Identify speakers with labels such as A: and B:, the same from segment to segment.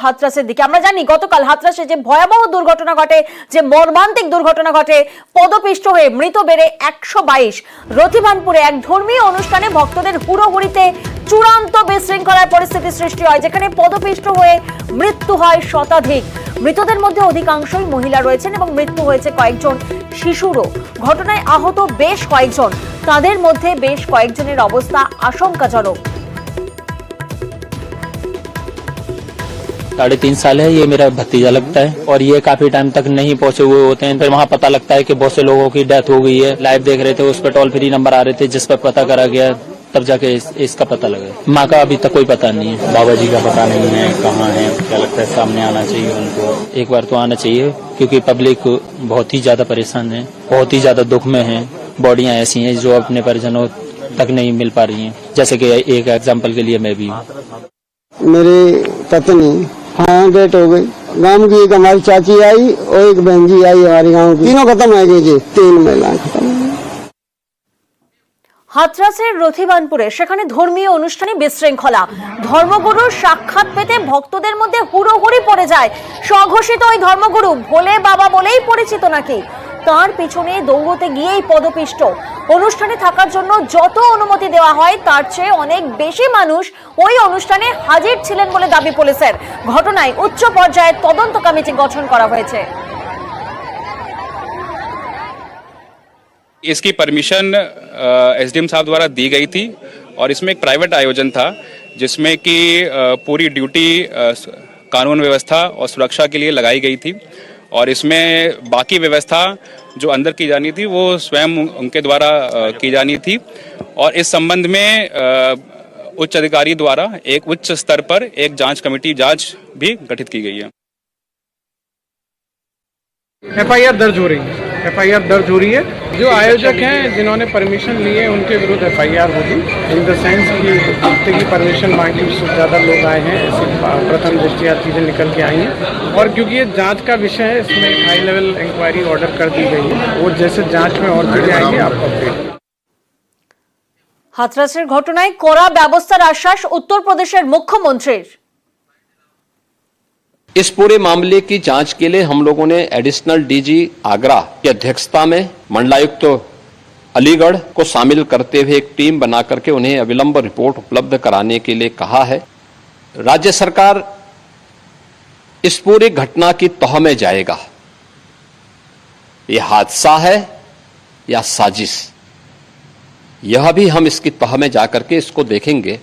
A: হাতরাসের দিকে। আমরা জানি গতকাল হাতরাসে যে ভয়াবহ দুর্ঘটনা ঘটে, যে মর্মান্তিক দুর্ঘটনা ঘটে, পদপিষ্ট হয়ে মৃত বেড়ে 122। রথিবানপুরে এক ধর্মীয় অনুষ্ঠানে ভক্তদের হুড়োহুড়িতে চূড়ান্ত বিশৃঙ্খলার পরিস্থিতি সৃষ্টি হয়, যেখানে পদপিষ্ট হয়ে মৃত্যু হয় শতাধিক। মৃতদের মধ্যে অধিকাংশই মহিলা রয়েছেন এবং মৃত্যু হয়েছে কয়েকজন শিশুরও। ঘটনায় আহত বেশ কয়েকজন, তাদের মধ্যে বেশ কয়েকজনের অবস্থা আশঙ্কাজনক।
B: 3.5 साल है, ये मेरा भतीजा लगता है और ये काफी टाइम तक नहीं पहुंचे हुए होते हैं। फिर वहाँ पता लगता है कि बहुत से लोगों की डेथ हो गई है। लाइव देख रहे थे, उस पर टोल फ्री नंबर आ रहे थे, जिस पर पता करा गया, तब जाके इसका पता लगा। माँ का अभी तक कोई पता नहीं है, बाबा जी का पता नहीं है कहाँ है। क्या लगता है सामने आना चाहिए उनको, एक बार तो आना चाहिए, क्योंकि पब्लिक बहुत ही ज्यादा परेशान है, बहुत ही ज्यादा दुख में है। बॉडियां ऐसी हैं जो अपने परिजनों तक नहीं मिल पा रही हैं, जैसे कि एक एग्जाम्पल के लिए मैं भी हूँ।
C: मेरी पत्नी डेथ हो गई। गांव की एक हमारी चाची आई और एक बहन जी आई हमारे गांव की, तीनों खत्म हो गई थी, 3 महिलाएं खत्म।
A: হাতরাসের রথিবানপুরে সেখানে ধর্মীয় অনুষ্ঠানে বিশৃঙ্খলা, ধর্মগুরুর সাক্ষাৎ পেতে ভক্তদের মধ্যে হুড়োহুড়ি পড়ে যায়। স্বঘোষিত ওই ধর্মগুরু ভোলে বাবা বলেই পরিচিত নাকি, তার পিছনে দৌড়তে গিয়েই পদপিষ্ট। অনুষ্ঠানে থাকার জন্য যত অনুমতি দেওয়া হয় তার চেয়ে অনেক বেশি মানুষ ওই অনুষ্ঠানে হাজির ছিলেন বলে দাবি পুলিশের। ঘটনায় উচ্চ পর্যায়ের তদন্ত কমিটি গঠন করা হয়েছে।
D: इसकी परमिशन एसडीएम साहब द्वारा दी गई थी और इसमें एक प्राइवेट आयोजन था, जिसमें कि पूरी ड्यूटी कानून व्यवस्था और सुरक्षा के लिए लगाई गई थी। और इसमें बाकी व्यवस्था जो अंदर की जानी थी वो स्वयं उनके द्वारा की जानी थी। और इस संबंध में उच्च अधिकारी द्वारा एक उच्च स्तर पर एक जांच कमेटी भी गठित की गई है।
E: एफआईआर दर्ज हो रही है, एफआईआर दर्ज हो रही है। जो आयोजक हैं जिन्होंने परमिशन ली है उनके विरुद्ध एफआईआर होगी, इन द सेंस कि हफ्ते की परमिशन मांगी, उससे ज़्यादा लोग आए हैं, ऐसी प्रथम दृष्टिया चीज़ें निकल के आई हैं। और क्योंकि ये जांच का विषय है, इसमें एक हाई लेवल इंक्वायरी ऑर्डर कर दी गई है और जैसे जांच में और चीज़ें आएंगी आपको अपडेट।
A: হাতরাসের ঘটনায় কড়া ব্যবস্থার আশ্বাস উত্তরপ্রদেশের মুখ্যমন্ত্রীর।
F: इस पूरे मामले की जांच के लिए हम लोगों ने एडिशनल डीजी आगरा की अध्यक्षता में मंडलायुक्त अलीगढ़ को शामिल करते हुए एक टीम बना करके उन्हें अविलंब रिपोर्ट उपलब्ध कराने के लिए कहा है। राज्य सरकार इस पूरी घटना की तह में जाएगा, यह हादसा है या साजिश, यह भी हम इसकी तह में जाकर के इसको देखेंगे।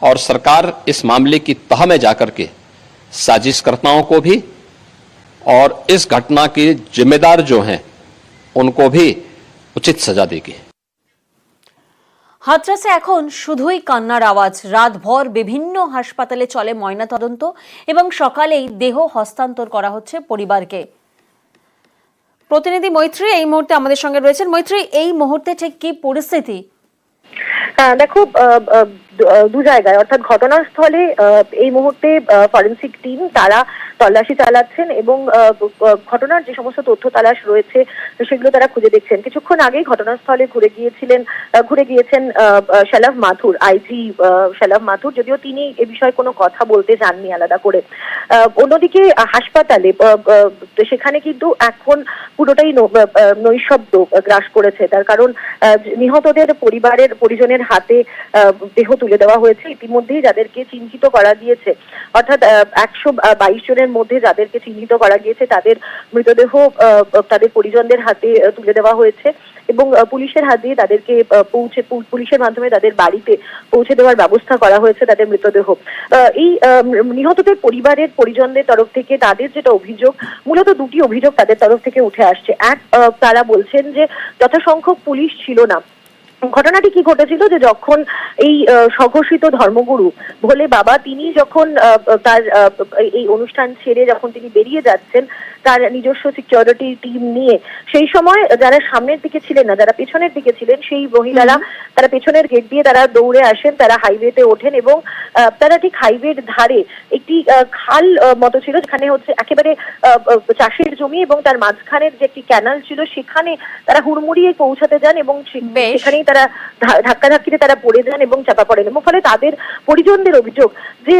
F: और सरकार इस मामले की तह में जाकर के साजिशकर्ताओं को भी और इस घटना के जिम्मेदार जो हैं उनको भी उचित सजा देगी।
A: হাতরাসে এখন শুধুই কান্নার আওয়াজ। রাতভর বিভিন্ন হাসপাতালে চলে ময়নাতদন্ত এবং সকালেই দেহ হস্তান্তর করা হচ্ছে পরিবারকে। প্রতিনিধি মৈত্রী এই মুহূর্তে আমাদের সঙ্গে রয়েছেন। মৈত্রী, এই মুহূর্তে ঠিক কি পরিস্থিতি?
G: দেখো, দু জায়গায়, অর্থাৎ ঘটনাস্থলে এই মুহূর্তে ফরেন্সিক টিম তারা তল্লাশি চালাচ্ছেন এবং ঘটনার যে সমস্ত তথ্য তালাশ রয়েছে সেগুলো তারা খুঁজে দেখছেন। কিছুক্ষণ আগেই ঘটনাস্থলে ঘুরে গিয়েছেন শালাভ মাথুর, আইজি শালাভ মাথুর, যদিও তিনি এ বিষয়ে কোনো কথা বলতে চাননি আলাদা করে। অন্যদিকে হাসপাতালে সেখানে কিন্তু এখন পুরোটাই নৈশব্দ গ্রাস করেছে, তার কারণ নিহতদের পরিজনের হাতে দেহ তুলে দেওয়া হয়েছে ইতিমধ্যেই, যাদেরকে চিহ্নিত করা গিয়েছে, অর্থাৎ 122 জনের মধ্যে যাদেরকে চিহ্নিত করা গিয়েছে তাদের মৃতদেহ তাদের পরিজনদের হাতে তুলে দেওয়া হয়েছে এবং পুলিশের হাত দিয়ে তাদেরকে পুলিশের মাধ্যমে তাদের বাড়িতে পৌঁছে দেওয়ার ব্যবস্থা করা হয়েছে তাদের মৃতদেহ। এই নিহতদের পরিজনদের তরফ থেকে তাদের যেটা অভিযোগ, মূলত দুটি অভিযোগ তাদের তরফ থেকে উঠে আসছে। এক, তারা বলছেন যে যথাসংখ্যক পুলিশ ছিল না। ঘটনাটি কি ঘটেছিল যে যখন এই স্বঘোষিত ধর্মগুরু ভোলে বাবা তিনি যখন তার এই অনুষ্ঠান ছেড়ে যখন তিনি বেরিয়ে যাচ্ছেন তার নিজস্ব সিকিউরিটি টিম নিয়ে, সেই সময় যারা সামনের দিকে ছিলেন না, যারা পেছনের দিকে ছিলেন, সেই মহিলারা তারা পেছনের গেট দিয়ে তারা দৌড়ে আসেন, তারা হাইওয়েতে ওঠেন এবং তারা ঠিক হাইওয়ের ধারে একটি খাল মতো ছিল যেখানে হচ্ছে একেবারে চাষের জমি এবং তার মাঝখানের যে একটি ক্যানাল ছিল সেখানে তারা হুড়মুড়িয়ে পৌঁছাতে যান এবং সেখানেই তারা ধাক্কাধাক্কিতে তারা পড়ে যান এবং চাপা পড়েন, এবং ফলে তাদের পরিজনদের অভিযোগ যে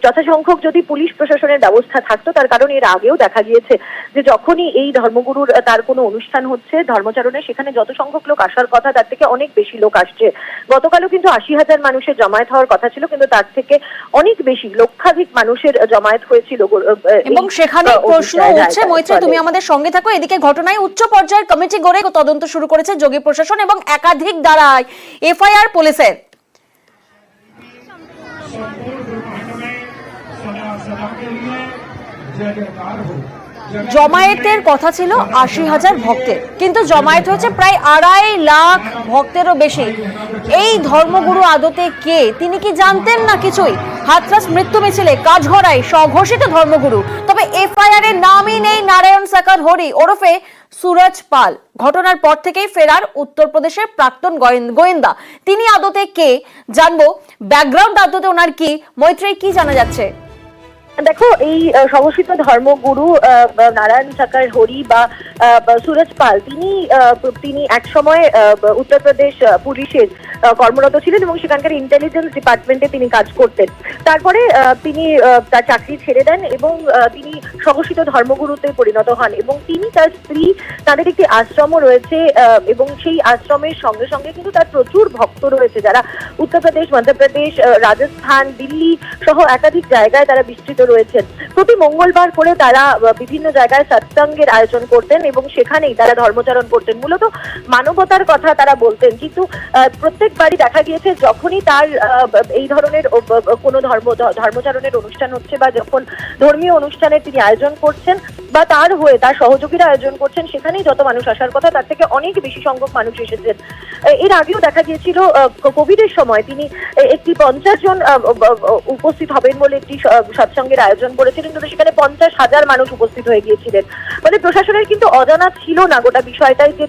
G: যথাসংখ্যক যদি পুলিশ প্রশাসনের ব্যবস্থা থাকতো, তার কারণ এর আগেও দেখা গিয়েছে যে যখনই এই ধর্মগুরুর তার কোনো অনুষ্ঠান হচ্ছে ধর্মচারণে, সেখানে যত সংখ্যক লোক আসার কথা তার থেকে অনেক বেশি লোক আসছে। গতকালও কিন্তু 80,000 মানুষের জমায়েত হওয়ার কথা ছিল, কিন্তু তার থেকে অনেক বেশি, লক্ষাধিক মানুষের জমায়েত হয়েছিল।
A: এবং সেখানে প্রশ্ন উঠছে, মৈত্রী তুমি আমাদের সঙ্গে থাকো, এদিকে ঘটনায় উচ্চ পর্যায়ের কমিটি গড়ে তদন্ত শুরু করেছে যোগী প্রশাসন এবং একাধিক দ্বারায় এফআইআর পুলিশের। জমায়েতের কথা ছিল 80,000 ভক্তের, কিন্তু জমায়েত হয়েছে প্রায় 2.5 লাখ ভক্তেরও বেশি। এই ধর্মগুরু আদতে কে? তিনি কি জানতেন না কিছুই? হাথরাস মৃত্যু মিছিলে কাজঘরায় স্বঘোষিত ধর্মগুরু, তবে এফআইআর এর নামই নেই নারায়ণ সাকার হরি ওরফে সুরজ পাল। ঘটনার পর থেকেই ফেরার উত্তরপ্রদেশের প্রাক্তন গোয়েন্দা, তিনি আদতে কে জানবো, ব্যাকগ্রাউন্ড আদতে ওনার কি? মৈত্রী, কি জানা যাচ্ছে?
G: দেখো, এই স্বঘোষিত ধর্মগুরু নারায়ণ সাকার হরি বা সুরজ পাল, তিনি এক সময় উত্তরপ্রদেশ পুলিশের কর্মরত ছিলেন এবং সেখানকার ইন্টেলিজেন্স ডিপার্টমেন্টে তিনি কাজ করতেন। তারপরে তিনি তার চাকরি ছেড়ে দেন এবং তিনি স্বঘোষিত ধর্মগুরুতে পরিণত হন, এবং তিনি তার স্ত্রী, তাদের একটি আশ্রমও রয়েছে, এবং সেই আশ্রমের সঙ্গে সঙ্গে কিন্তু তার প্রচুর ভক্ত রয়েছে, যারা উত্তরপ্রদেশ, মধ্যপ্রদেশ, রাজস্থান, দিল্লি সহ একাধিক জায়গায় তারা বিস্তৃত রয়েছেন। প্রতি মঙ্গলবার করে তারা বিভিন্ন জায়গায় সৎসঙ্গের আয়োজন করতেন এবং সেখানেই তারা ধর্মচারণ করতেন। মূলত মানবতার কথা তারা বলতেন, কিন্তু প্রত্যেকবারই দেখা গিয়েছে যখনই তার এই ধরনের কোনো ধর্মচারণের অনুষ্ঠান হচ্ছে বা যখন ধর্মীয় অনুষ্ঠানের তিনি আয়োজন করছেন বা তার হয়ে তার সহযোগীরা আয়োজন করছেন, সেখানেই যত মানুষ আসার কথা তার থেকে অনেক বেশি সংখ্যক মানুষ এসেছেন। এর আগেও দেখা গিয়েছিল কোভিডের সময় তিনি একটি 50 জন উপস্থিত হবেন বলে একটি সৎসঙ্গের আয়োজন করেছিলেন, কিন্তু সেখানে 50,000 মানুষ উপস্থিত হয়ে গিয়েছিলেন। মানে প্রশাসনের কিন্তু অজানা ছিল না গোটা বিষয়টাই, যে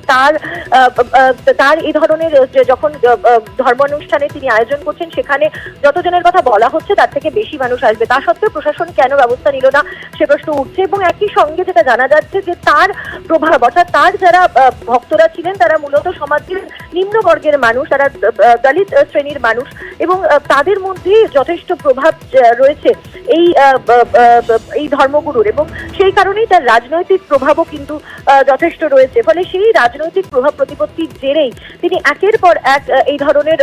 G: তার এই ধরনের যখন ধর্মানুষ্ঠানে তিনি আয়োজন করছেন, সেখানে যতজনের কথা বলা হচ্ছে তার থেকে বেশি মানুষ আসবে। তা সত্ত্বেও প্রশাসন কেন ব্যবস্থা নিল না, সে প্রশ্ন উঠছে। এবং একই সঙ্গে যেটা জানা যাচ্ছে যে তার প্রভাব, অর্থাৎ তার যারা ভক্তরা ছিলেন তারা মূলত সমাজের নিম্নবর্গের মানুষ, তারা দলিত শ্রেণীর মানুষ, এবং তাদের মধ্যে যথেষ্ট প্রভাব রয়েছে এই ধর্মগুরুর, এবং সেই কারণেই তার রাজনৈতিক প্রভাবও কিন্তু যথেষ্ট রয়েছে। ফলে সেই রাজনৈতিক প্রভাব প্রতিপত্তির জেরেই তিনি একের পর এক এই ধরনের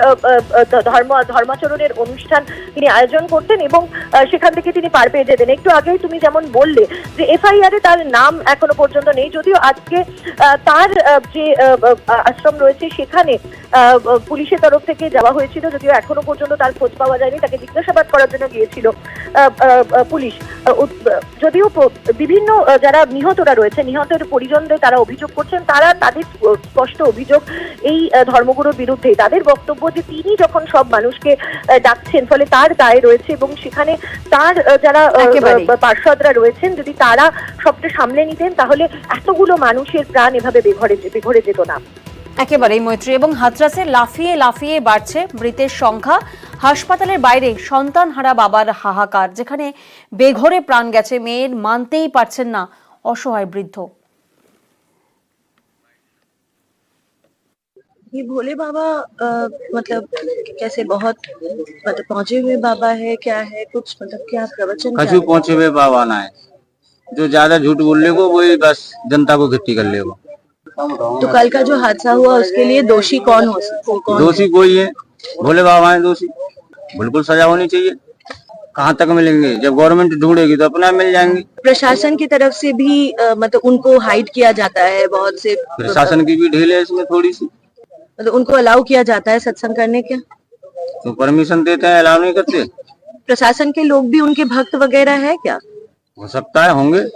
G: ধর্মাচরণের অনুষ্ঠান তিনি আয়োজন করতেন এবং সেখান থেকে তিনি পার পেয়ে যেতেন। একটু আগেই তুমি যেমন বললে যে এফআইআর এ তার নাম এখনো পর্যন্ত নেই, যদিও আজকে তার যে আশ্রম রয়েছে সেখানে পুলিশের তরফ থেকে যাওয়া হয়েছিল, যদিও এখনো পর্যন্ত তার খোঁজ পাওয়া যায়নি। তাকে জিজ্ঞাসাবাদ করার জন্য গিয়েছিল পুলিশ, যদিও বিভিন্ন যারা নিহতরা রয়েছে, নিহতের পরিজনদের তারা অভিযোগ করছেন, তাদের স্পষ্ট অভিযোগ এই ধর্মগুরুর বিরুদ্ধে। তাদের বক্তব্য যে তিনি যখন সব মানুষকে ডাকছেন, ফলে তার দায় রয়েছে, এবং সেখানে তার যারা পার্ষদরা রয়েছেন, যদি তারা সবটা সামলে নিতেন তাহলে এতগুলো মানুষের প্রাণ এভাবে বেঘরে যেত না।
A: একেবারেই মৈত্রী। এবং হাথরাসে লাফিয়ে লাফিয়ে বাড়ছে মৃতের সংখ্যা। হাসপাতালের বাইরে সন্তানহারা বাবার হাহাকার, যেখানে বেঘরে প্রাণ গেছে মেয়ের, মানতেই পারছেন না অসহায় বৃদ্ধ।
H: ये भोले बाबा मतलब कैसे बहुत मतलब पहुंचे हुए बाबा है, क्या है कुछ, मतलब क्या प्रवचन
I: कछु पहुंचे हुए बाबा ना है, जो ज्यादा झूठ बोलने को वही बस जनता को इकट्ठी कर लेगा।
H: तो कल का जो हादसा हुआ उसके लिए दोषी कौन हो सकता है?
I: दोषी कोई है, भोले बाबा है दोषी, बिल्कुल सजा होनी चाहिए। कहाँ तक मिलेंगे, जब गवर्नमेंट ढूंढेगी तो अपना मिल जाएंगे।
H: प्रशासन की तरफ से भी मतलब उनको हाइड किया जाता है, बहुत से
I: प्रशासन की भी ढील है इसमें थोड़ी सी,
H: मतलब उनको अलाउ किया जाता है सत्संग करने के,
I: तो परमिशन देते हैं, अलाउ नहीं करते।
H: प्रशासन के लोग भी उनके भक्त वगैरह है क्या?
I: हो सकता है होंगे।